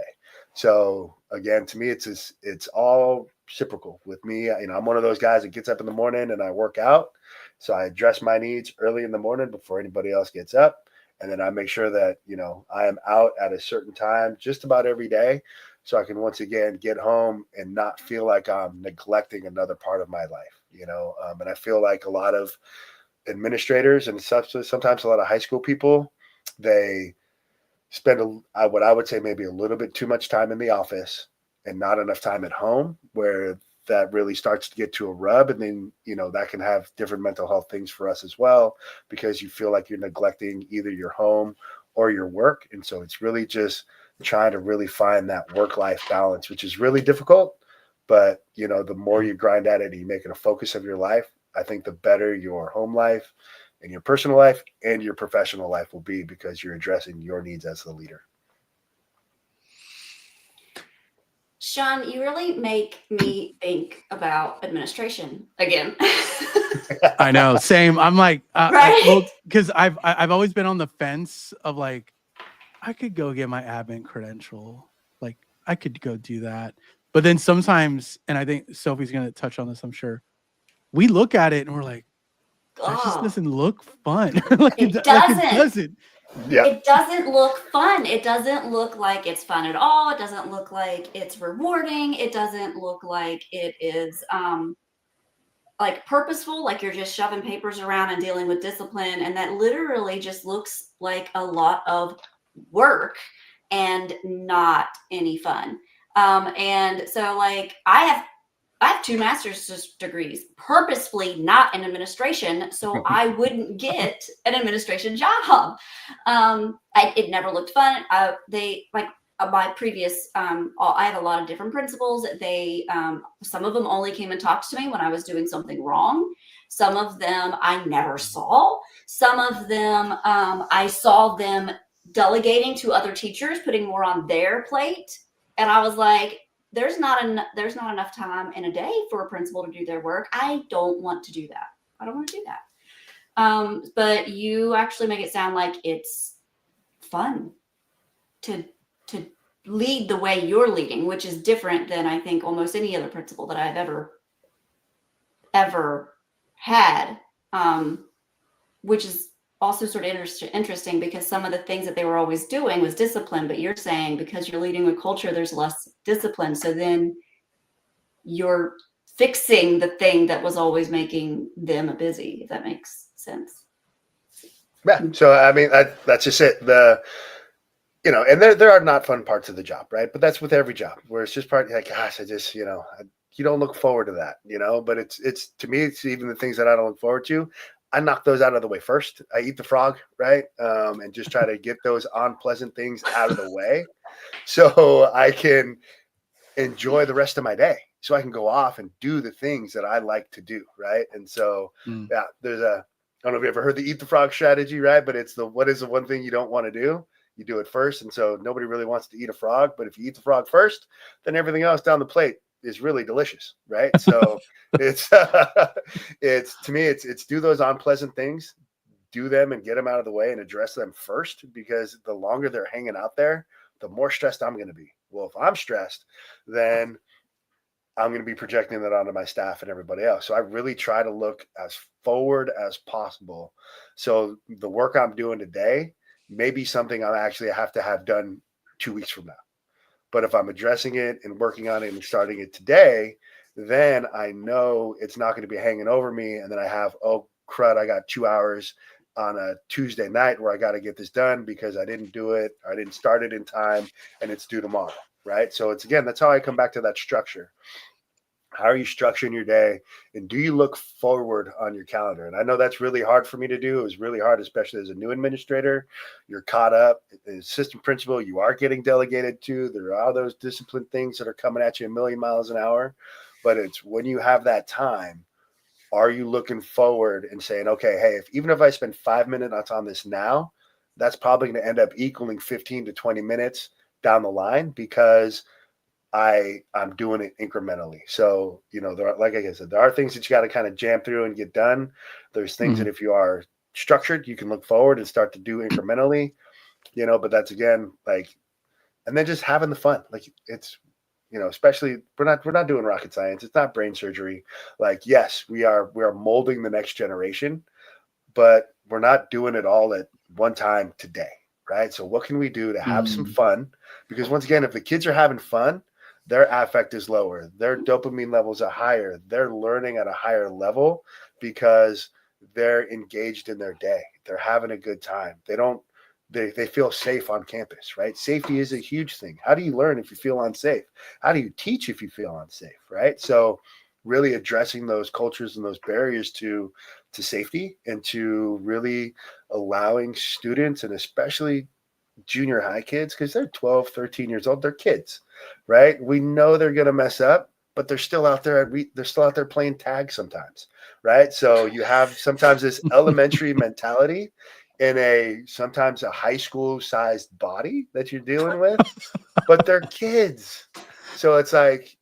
[SPEAKER 4] So again, to me, it's all reciprocal with me. I'm one of those guys that gets up in the morning and I work out. So I address my needs early in the morning before anybody else gets up. And then I make sure that, I am out at a certain time just about every day so I can once again get home and not feel like I'm neglecting another part of my life, and I feel like a lot of administrators and sometimes a lot of high school people, they spend what I would say maybe a little bit too much time in the office and not enough time at home, where that really starts to get to a rub. And then, that can have different mental health things for us as well, because you feel like you're neglecting either your home or your work. And so it's really just trying to really find that work-life balance, which is really difficult. But, the more you grind at it and you make it a focus of your life, I think the better your home life and your personal life and your professional life will be, because you're addressing your needs as the leader.
[SPEAKER 3] Shaun, you really make me think about administration again.
[SPEAKER 1] I know, same. I'm like,
[SPEAKER 3] Right?
[SPEAKER 1] because I've always been on the fence of like, I could go get my admin credential, like I could go do that. But then sometimes, and I think Sophie's gonna touch on this, I'm sure, we look at it and we're like, that just
[SPEAKER 3] Oh,
[SPEAKER 1] doesn't look fun. like
[SPEAKER 3] it
[SPEAKER 1] it
[SPEAKER 3] doesn't.
[SPEAKER 1] doesn't.
[SPEAKER 4] Yeah.
[SPEAKER 3] It doesn't look fun. It doesn't look like it's fun at all. It doesn't look like it's rewarding. It doesn't look like it is like purposeful, like you're just shoving papers around and dealing with discipline. And that literally just looks like a lot of work and not any fun. And so like I have 2 master's degrees, purposefully not in administration, so I wouldn't get an administration job. It never looked fun. My previous, I have a lot of different principals. They, some of them only came and talked to me when I was doing something wrong. Some of them I never saw. Some of them, I saw them delegating to other teachers, putting more on their plate. And I was like, there's not enough time in a day for a principal to do their work. I don't want to do that. I don't want to do that. But you actually make it sound like it's fun to lead the way you're leading, which is different than I think almost any other principal that I've ever had. Which is also sort of interesting, because some of the things that they were always doing was discipline, but you're saying because you're leading with culture, there's less discipline. So then you're fixing the thing that was always making them busy, if that makes sense.
[SPEAKER 4] Yeah. So, I mean, that's just it. And there are not fun parts of the job, right? But that's with every job, where it's just like, gosh, I just, you don't look forward to that, but it's to me, it's even the things that I don't look forward to. I knock those out of the way first. I eat the frog, right? And just try to get those unpleasant things out of the way so I can enjoy the rest of my day, so I can go off and do the things that I like to do, right? And so, yeah, I don't know if you ever heard the eat the frog strategy, right? But it's what is the one thing you don't want to do? You do it first. And so nobody really wants to eat a frog, but if you eat the frog first, then everything else down the plate is really delicious, right? So it's to me, it's do those unpleasant things, do them and get them out of the way and address them first, because the longer they're hanging out there, the more stressed I'm going to be, Well, if I'm stressed, then I'm going to be projecting that onto my staff and everybody else. So I really try to look as forward as possible. So the work I'm doing today may be something I actually have to have done 2 weeks from now. But if I'm addressing it and working on it and starting it today, then I know it's not going to be hanging over me. And then I have, oh, crud, I got 2 hours on a Tuesday night where I got to get this done because I didn't do it, or I didn't start it in time, and it's due tomorrow. Right. So it's, again, that's how I come back to that structure. How are you structuring your day, and do you look forward on your calendar? And I know that's really hard for me to do. It was really hard, especially as a new administrator. You're caught up as assistant principal. You are getting delegated to. There are those discipline things that are coming at you a million miles an hour. But it's when you have that time, are you looking forward and saying, okay, hey, even if I spend 5 minutes on this now, that's probably going to end up equaling 15 to 20 minutes down the line, because I'm doing it incrementally. So, there are, like I said, there are things that you got to kind of jam through and get done. There's things that if you are structured, you can look forward and start to do incrementally, but that's, again, and then just having the fun. Like, it's, especially we're not doing rocket science. It's not brain surgery. Like, yes, we are molding the next generation, but we're not doing it all at one time today. Right. So what can we do to have some fun? Because once again, if the kids are having fun, their affect is lower, their dopamine levels are higher, they're learning at a higher level because they're engaged in their day. They're having a good time. They feel safe on campus, right? Safety is a huge thing. How do you learn if you feel unsafe? How do you teach if you feel unsafe, right? So really addressing those cultures and those barriers to safety, and to really allowing students, and especially junior high kids, because they're 12, 13 years old, they're kids, right? We know they're going to mess up, but they're still out there. They're still out there playing tag sometimes, right? So you have sometimes this elementary mentality in sometimes a high school sized body that you're dealing with, but they're kids. So it's like,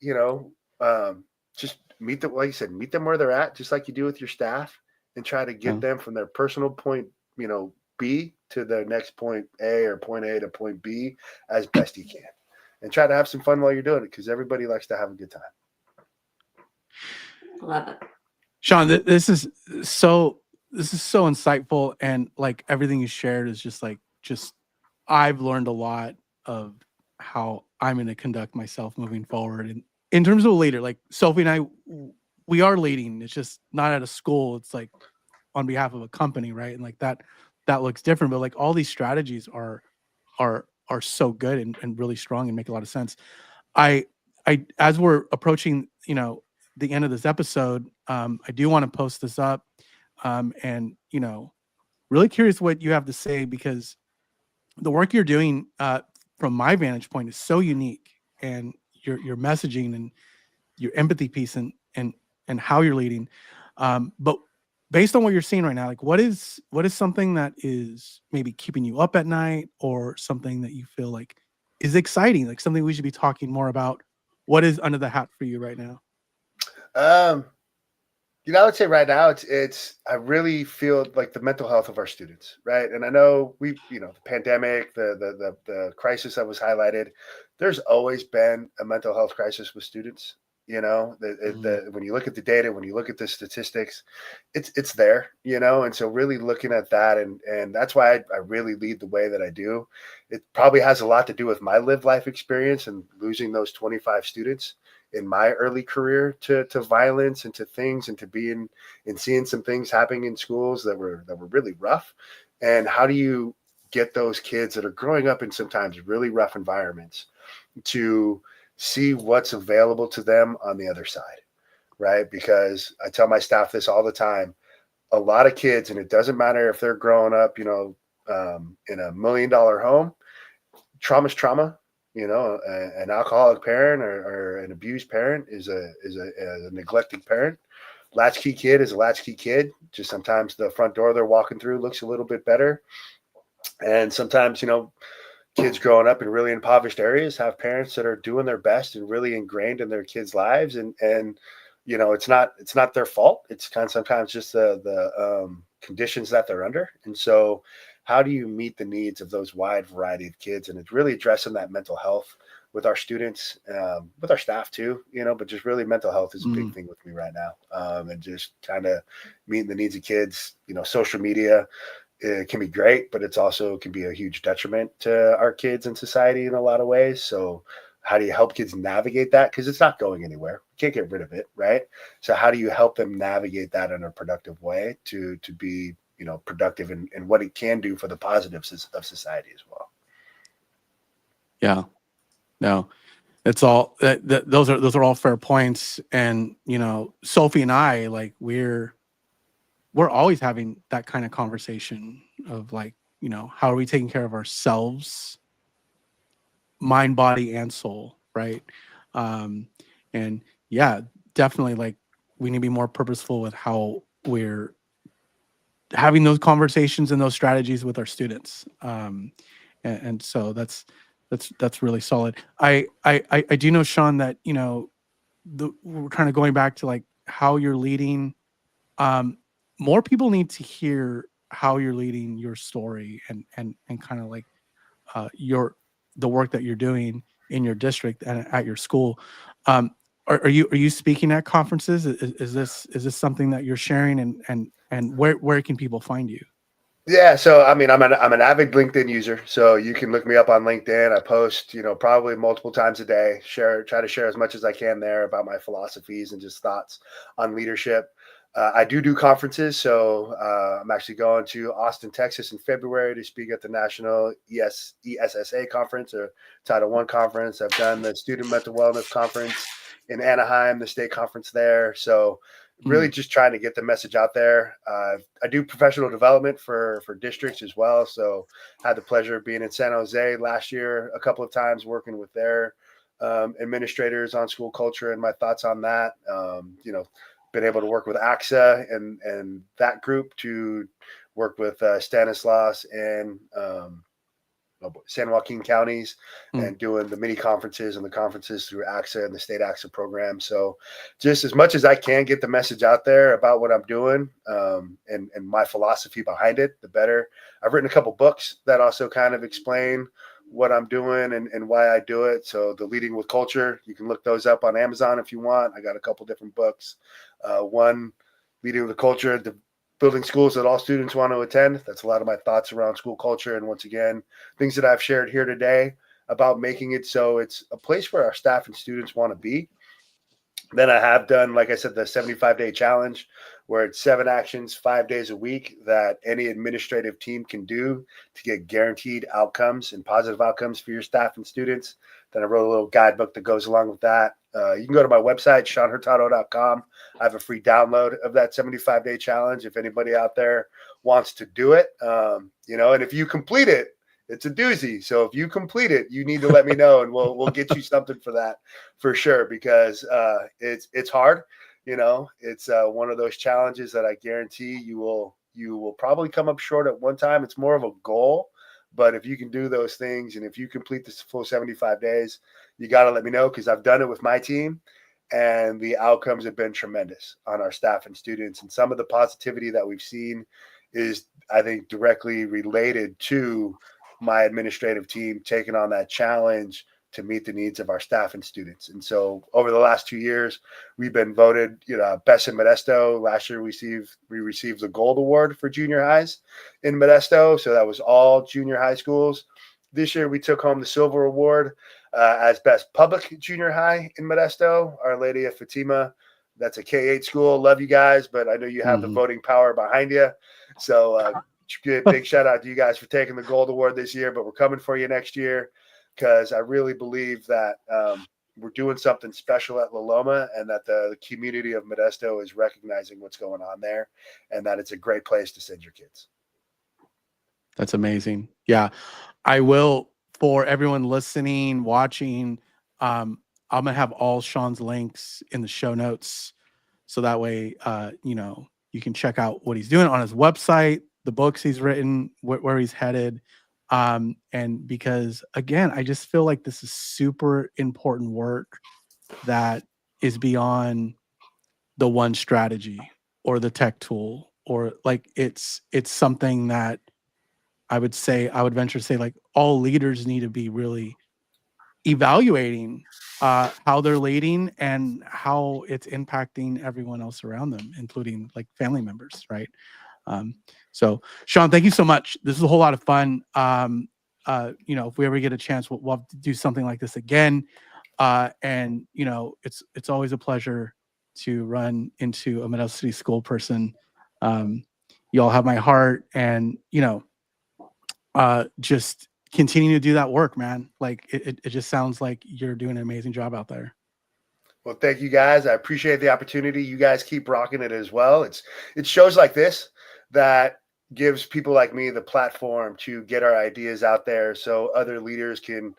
[SPEAKER 4] just meet them, like you said, meet them where they're at, just like you do with your staff, and try to get them from their personal point, B to the next point A, or point A to point B, as best you can, and try to have some fun while you're doing it, because everybody likes to have a good time.
[SPEAKER 3] Love it.
[SPEAKER 1] Shaun, this is so insightful, and like everything you shared is just I've learned a lot of how I'm going to conduct myself moving forward. And in terms of a leader, like Sophie and I, we are leading. It's just not at a school. It's like on behalf of a company, right? And like that looks different, but like all these strategies are so good and really strong and make a lot of sense. I as we're approaching, the end of this episode, I do want to post this up, and really curious what you have to say, because the work you're doing, from my vantage point, is so unique, and your messaging and your empathy piece, and how you're leading. But based on what you're seeing right now, like what is something that is maybe keeping you up at night, or something that you feel like is exciting, like something we should be talking more about? What is under the hat for you right now?
[SPEAKER 4] I would say right now I really feel like the mental health of our students, right? And I know the pandemic, the crisis that was highlighted, there's always been a mental health crisis with students. When you look at the data, when you look at the statistics, it's there, and so really looking at that, and that's why I really lead the way that I do. It probably has a lot to do with my lived life experience and losing those 25 students in my early career to violence and to things, and to being and seeing some things happening in schools that were really rough. And how do you get those kids that are growing up in sometimes really rough environments to see what's available to them on the other side, right? Because I tell my staff this all the time, a lot of kids, and it doesn't matter if they're growing up, in a $1 million home, trauma's trauma. An alcoholic parent or an abused parent is a neglected parent. Latchkey kid is a latchkey kid. Just sometimes the front door they're walking through looks a little bit better. And sometimes, kids growing up in really impoverished areas have parents that are doing their best and really ingrained in their kids' lives. And it's not their fault. It's kind of sometimes just the conditions that they're under. And so how do you meet the needs of those wide variety of kids? And it's really addressing that mental health with our students, with our staff too, but just really mental health is a big thing with me right now. And just kind of meeting the needs of kids. Social media, it can be great, but it's also can be a huge detriment to our kids and society in a lot of ways. So how do you help kids navigate that? Because it's not going anywhere. You can't get rid of it, right? So how do you help them navigate that in a productive way to be, productive in what it can do for the positives of society as well?
[SPEAKER 1] Yeah. No, it's all those are all fair points. And Sophie and I, like, we're always having that kind of conversation of, like, how are we taking care of ourselves, mind, body, and soul, right? um and yeah, definitely, like, we need to be more purposeful with how we're having those conversations and those strategies with our students. And so that's really solid. I do know, Shaun, that we're kind of going back to, like, how you're leading. um More people need to hear how you're leading your story, and kind of, like, your the work that you're doing in your district and at your school. um are you speaking at conferences? Is this something that you're sharing? And where can people find you?
[SPEAKER 4] Yeah, so I mean, I'm an avid LinkedIn user, so you can look me up on LinkedIn. I post, probably multiple times a day. Try to share as much as I can there about my philosophies and just thoughts on leadership. I do conferences, so I'm actually going to Austin, Texas, in February to speak at the National ESSA conference, or Title I conference. I've done the Student Mental Wellness conference in Anaheim, the state conference there. So really
[SPEAKER 1] Mm,
[SPEAKER 4] just trying to get the message out there. I do professional development for districts as well. So had the pleasure of being in San Jose last year a couple of times, working with their administrators on school culture and my thoughts on that. Been able to work with AXA and that group to work with Stanislaus and San Joaquin counties,
[SPEAKER 1] mm.
[SPEAKER 4] and doing the mini conferences and the conferences through AXA and the state AXA program. So just as much as I can get the message out there about what I'm doing, and my philosophy behind it, the better. I've written a couple books that also kind of explain what I'm doing and why I do it. So the Leading with Culture, you can look those up on Amazon if you want. I got a couple different books. One, Leading with Culture, the building schools that all students want to attend. That's a lot of my thoughts around school culture. And once again, things that I've shared here today about making it so it's a place where our staff and students want to be. Then I have done, like I said, the 75-day challenge, where it's 7 actions, 5 days a week that any administrative team can do to get guaranteed outcomes and positive outcomes for your staff and students. Then I wrote a little guidebook that goes along with that. You can go to my website, ShaunHurtado.com. I have a free download of that 75-day challenge if anybody out there wants to do it. And if you complete it, it's a doozy. So if you complete it, you need to let me know, and we'll get you something for that, for sure, because it's hard. It's one of those challenges that I guarantee you will probably come up short at one time. It's more of a goal, but if you can do those things, and if you complete this full 75 days, you got to let me know, because I've done it with my team, and the outcomes have been tremendous on our staff and students. And some of the positivity that we've seen is, I think, directly related to my administrative team taking on that challenge to meet the needs of our staff and students. And so over the last 2 years, we've been voted, best in Modesto. Last year, we received the gold award for junior highs in Modesto. So that was all junior high schools. This year, we took home the silver award as best public junior high in Modesto. Our Lady of Fatima, that's a K-8 school. Love you guys, but I know you have the
[SPEAKER 1] Mhm.
[SPEAKER 4] voting power behind you. So big shout out to you guys for taking the gold award this year, but we're coming for you next year, because I really believe that we're doing something special at La Loma, and that the community of Modesto is recognizing what's going on there, and that it's a great place to send your kids.
[SPEAKER 1] That's amazing. Yeah, I will, for everyone listening, watching, um, I'm gonna have all Shaun's links in the show notes, so that way, you can check out what he's doing on his website, the books he's written, where he's headed. And because, again, I just feel like this is super important work that is beyond the one strategy or the tech tool, or, like, it's something that I would venture to say, like, all leaders need to be really evaluating how they're leading and how it's impacting everyone else around them, including like family members, right? So Shaun, thank you so much. This is a whole lot of fun. If we ever get a chance, we'll have to do something like this again. And it's always a pleasure to run into a Middle City School person. You all have my heart, and just continue to do that work, man. Like it just sounds like you're doing an amazing job out there.
[SPEAKER 4] Well, thank you guys. I appreciate the opportunity. You guys keep rocking it as well. It shows like this that gives people like me the platform to get our ideas out there so other leaders can,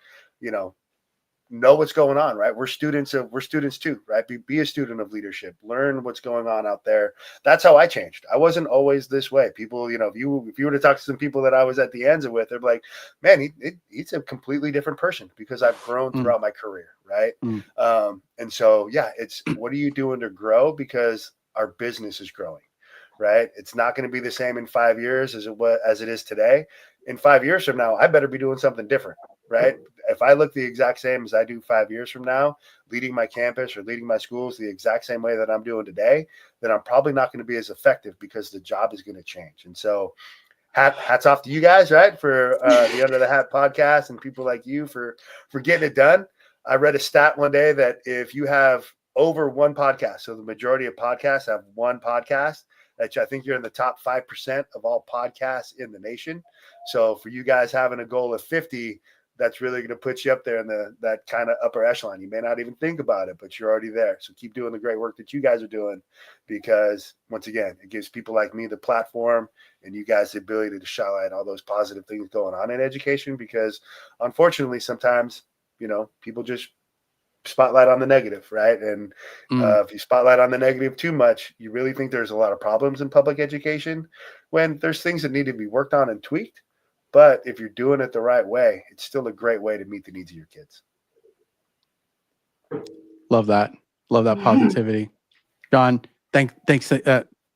[SPEAKER 4] know what's going on, right? We're students too, right? Be a student of leadership, learn what's going on out there. That's how I changed. I wasn't always this way. People, if you were to talk to some people that I was at the Anza with, they're like, man, he's a completely different person because I've grown throughout my career. Right. And so, it's what are you doing to grow? Because our business is growing, right? It's not going to be the same in 5 years as it is today. In 5 years from now, I better be doing something different, right? If I look the exact same as I do 5 years from now, leading my campus or leading my schools the exact same way that I'm doing today, then I'm probably not going to be as effective because the job is going to change. And so hats off to you guys, right? For the Under the Hat podcast and people like you for getting it done. I read a stat one day that if you have over one podcast, so the majority of podcasts have one podcast, that I think you're in the top 5% of all podcasts in the nation. So for you guys having a goal of 50, that's really going to put you up there in that kind of upper echelon. You may not even think about it, but you're already there. So keep doing the great work that you guys are doing, because once again, it gives people like me the platform and you guys the ability to highlight all those positive things going on in education, because unfortunately, sometimes, people just spotlight on the negative, right? And if you spotlight on the negative too much, you really think there's a lot of problems in public education when there's things that need to be worked on and tweaked. But if you're doing it the right way, it's still a great way to meet the needs of your kids.
[SPEAKER 1] Love that. Love that positivity. Shaun, thanks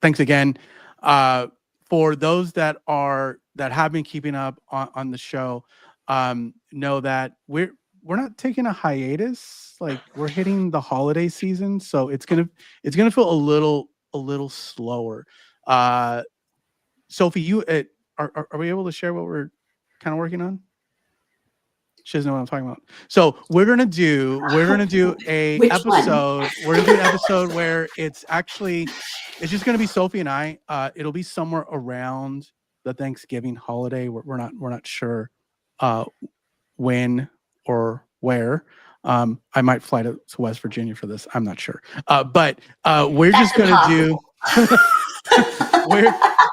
[SPEAKER 1] again. For those that have been keeping up on the show, know that we're not taking a hiatus. Like, we're hitting the holiday season, so it's gonna feel a little slower. Sophie, you are we able to share what we're kind of working on? She doesn't know what I'm talking about. So we're gonna do a
[SPEAKER 3] Which
[SPEAKER 1] episode.
[SPEAKER 3] one?
[SPEAKER 1] We're gonna do an episode where it's just gonna be Sophie and I. It'll be somewhere around the Thanksgiving holiday. We're not sure when or where. I might fly to West Virginia for this. I'm not sure. But we're
[SPEAKER 3] That's
[SPEAKER 1] just gonna do.
[SPEAKER 3] impossible.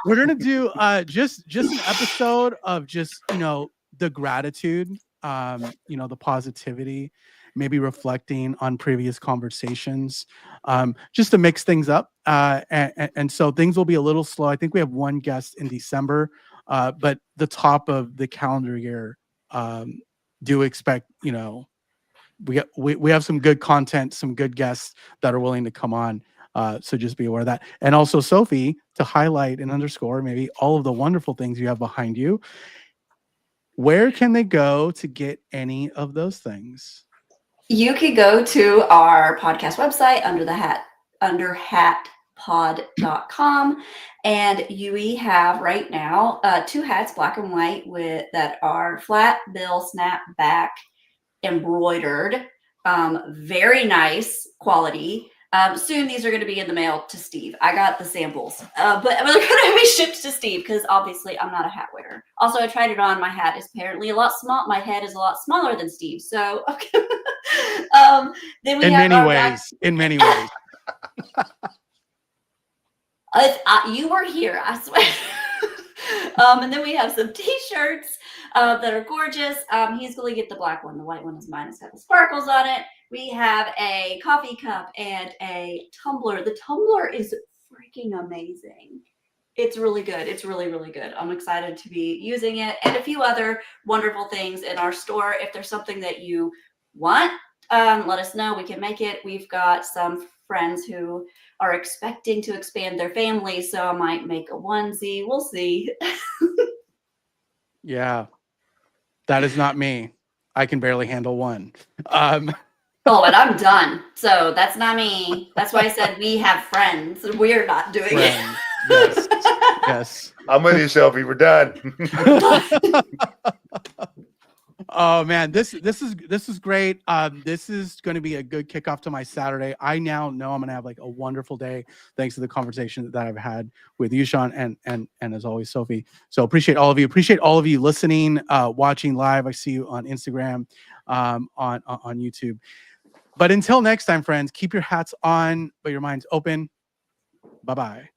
[SPEAKER 1] We're gonna do just an episode of just the gratitude, the positivity, maybe reflecting on previous conversations, just to mix things up. And so things will be a little slow. I think we have one guest in December, but the top of the calendar year, do expect, we have some good content, some good guests that are willing to come on. So just be aware of that. And also, Sophie, to highlight and underscore maybe all of the wonderful things you have behind you. Where can they go to get any of those things?
[SPEAKER 3] You could go to our podcast website, underhatpod.com, and we have right now 2 hats, black and white, that are flat bill snap back embroidered, very nice quality. Soon these are going to be in the mail to Steve. I got the samples, but they're going to be shipped to Steve because obviously I'm not a hat wearer. Also, I tried it on. My hat is apparently a lot small. My head is a lot smaller than Steve. So, okay. Then we
[SPEAKER 1] in
[SPEAKER 3] have
[SPEAKER 1] many ways.
[SPEAKER 3] You were here, I swear. And then we have some T-shirts that are gorgeous. He's going to get the black one. The white one is mine. It's got the sparkles on it. We have a coffee cup and a tumbler. The tumbler is freaking amazing. It's really good. It's really, really good. I'm excited to be using it, and a few other wonderful things in our store. If there's something that you want, let us know. We can make it. We've got some friends who are expecting to expand their family, so I might make a onesie. We'll see.
[SPEAKER 1] Yeah, that is not me. I can barely handle one.
[SPEAKER 3] Oh, and I'm done. So that's not me. That's why I said we have friends. We're not doing
[SPEAKER 1] Friends.
[SPEAKER 3] it.
[SPEAKER 1] Yes.
[SPEAKER 4] I'm with you, Sophie. We're done.
[SPEAKER 1] Oh man, this is great. This is going to be a good kickoff to my Saturday. I now know I'm going to have like a wonderful day thanks to the conversation that I've had with you, Shaun, and as always, Sophie. So appreciate all of you. Appreciate all of you listening, watching live. I see you on Instagram, on YouTube. But until next time, friends, keep your hats on, but your minds open. Bye-bye.